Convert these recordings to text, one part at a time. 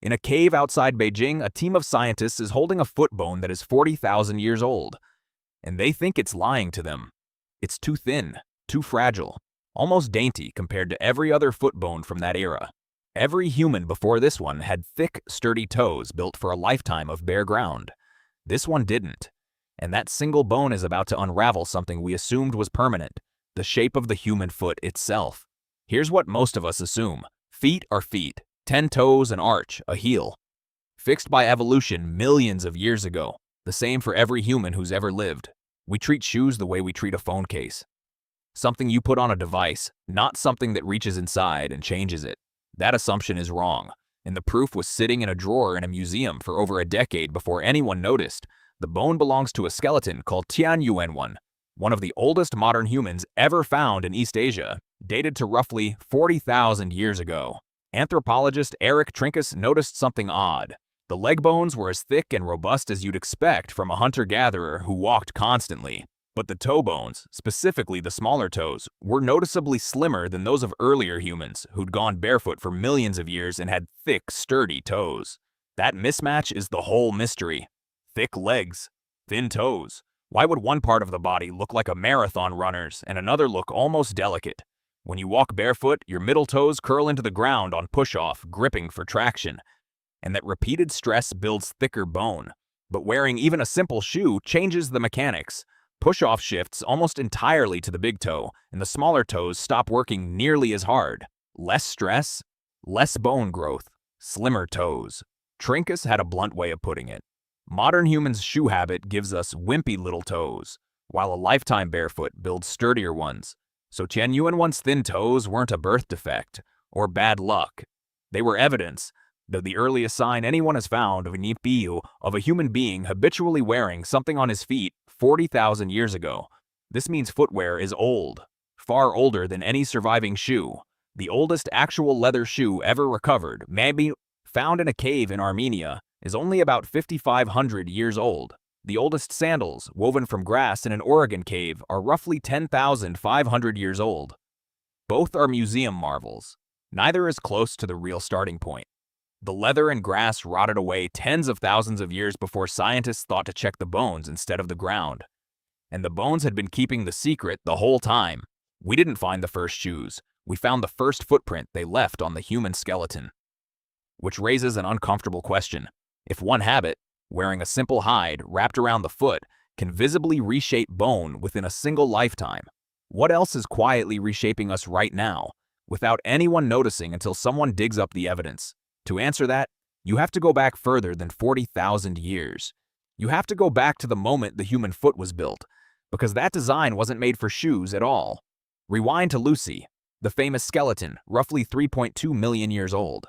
In a cave outside Beijing, a team of scientists is holding a foot bone that is 40,000 years old, and they think it's lying to them. It's too thin, too fragile, almost dainty compared to every other foot bone from that era. Every human before this one had thick, sturdy toes built for a lifetime of bare ground. This one didn't, and that single bone is about to unravel something we assumed was permanent, the shape of the human foot itself. Here's what most of us assume. Feet are feet, 10 toes, an arch, a heel. Fixed by evolution millions of years ago, the same for every human who's ever lived. We treat shoes the way we treat a phone case. Something you put on a device, not something that reaches inside and changes it. That assumption is wrong, and the proof was sitting in a drawer in a museum for over a decade before anyone noticed. The bone belongs to a skeleton called Tianyuan, one of the oldest modern humans ever found in East Asia, dated to roughly 40,000 years ago. Anthropologist Eric Trinkus noticed something odd. The leg bones were as thick and robust as you'd expect from a hunter-gatherer who walked constantly. But the toe bones, specifically the smaller toes, were noticeably slimmer than those of earlier humans who'd gone barefoot for millions of years and had thick, sturdy toes. That mismatch is the whole mystery. Thick legs, thin toes. Why would one part of the body look like a marathon runner's and another look almost delicate? When you walk barefoot, your middle toes curl into the ground on push-off, gripping for traction, and that repeated stress builds thicker bone. But wearing even a simple shoe changes the mechanics. Push-off shifts almost entirely to the big toe, and the smaller toes stop working nearly as hard. Less stress, less bone growth, slimmer toes. Trinkus had a blunt way of putting it. Modern humans' shoe habit gives us wimpy little toes, while a lifetime barefoot builds sturdier ones. So Tianyuan's thin toes weren't a birth defect or bad luck. They were evidence, though the earliest sign anyone has found of a human being habitually wearing something on his feet 40,000 years ago. This means footwear is old, far older than any surviving shoe. The oldest actual leather shoe ever recovered, maybe found in a cave in Armenia, is only about 5,500 years old. The oldest sandals, woven from grass in an Oregon cave, are roughly 10,500 years old. Both are museum marvels. Neither is close to the real starting point. The leather and grass rotted away tens of thousands of years before scientists thought to check the bones instead of the ground. And the bones had been keeping the secret the whole time. We didn't find the first shoes. We found the first footprint they left on the human skeleton. Which raises an uncomfortable question. If one habit, wearing a simple hide wrapped around the foot, can visibly reshape bone within a single lifetime, what else is quietly reshaping us right now, without anyone noticing until someone digs up the evidence? To answer that, you have to go back further than 40,000 years. You have to go back to the moment the human foot was built, because that design wasn't made for shoes at all. Rewind to Lucy, the famous skeleton, roughly 3.2 million years old.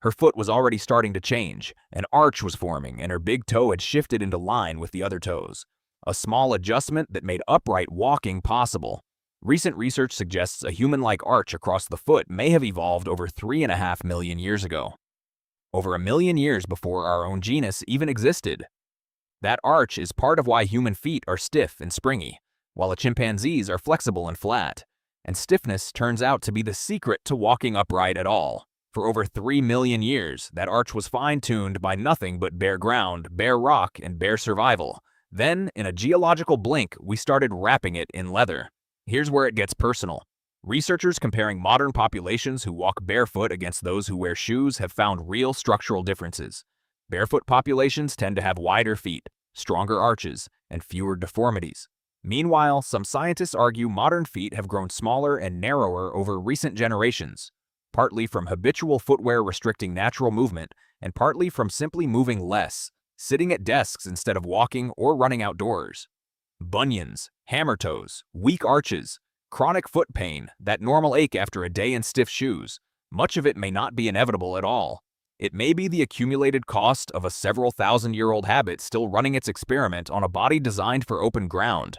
Her foot was already starting to change, an arch was forming, and her big toe had shifted into line with the other toes. A small adjustment that made upright walking possible. Recent research suggests a human-like arch across the foot may have evolved over 3.5 million years ago. Over 1 million years before our own genus even existed. That arch is part of why human feet are stiff and springy, while a chimpanzee's are flexible and flat. And stiffness turns out to be the secret to walking upright at all. For over 3 million years, that arch was fine-tuned by nothing but bare ground, bare rock, and bare survival. Then, in a geological blink, we started wrapping it in leather. Here's where it gets personal. Researchers comparing modern populations who walk barefoot against those who wear shoes have found real structural differences. Barefoot populations tend to have wider feet, stronger arches, and fewer deformities. Meanwhile, some scientists argue modern feet have grown smaller and narrower over recent generations, partly from habitual footwear restricting natural movement, and partly from simply moving less, sitting at desks instead of walking or running outdoors. Bunions, hammer toes, weak arches, chronic foot pain, that normal ache after a day in stiff shoes. Much of it may not be inevitable at all. It may be the accumulated cost of a several thousand-year-old habit still running its experiment on a body designed for open ground.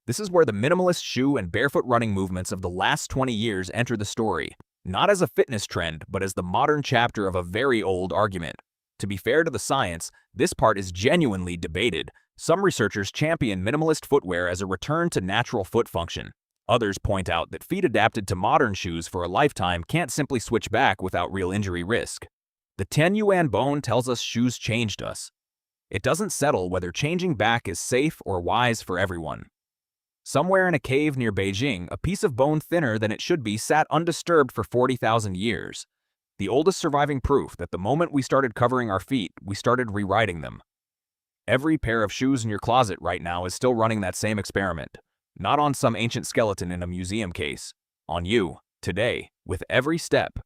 This is where the minimalist shoe and barefoot running movements of the last 20 years enter the story. Not as a fitness trend, but as the modern chapter of a very old argument. To be fair to the science, this part is genuinely debated. Some researchers champion minimalist footwear as a return to natural foot function. Others point out that feet adapted to modern shoes for a lifetime can't simply switch back without real injury risk. The Tianyuan bone tells us shoes changed us. It doesn't settle whether changing back is safe or wise for everyone. Somewhere in a cave near Beijing, a piece of bone thinner than it should be sat undisturbed for 40,000 years. The oldest surviving proof that the moment we started covering our feet, we started rewriting them. Every pair of shoes in your closet right now is still running that same experiment. Not on some ancient skeleton in a museum case. On you, today, with every step,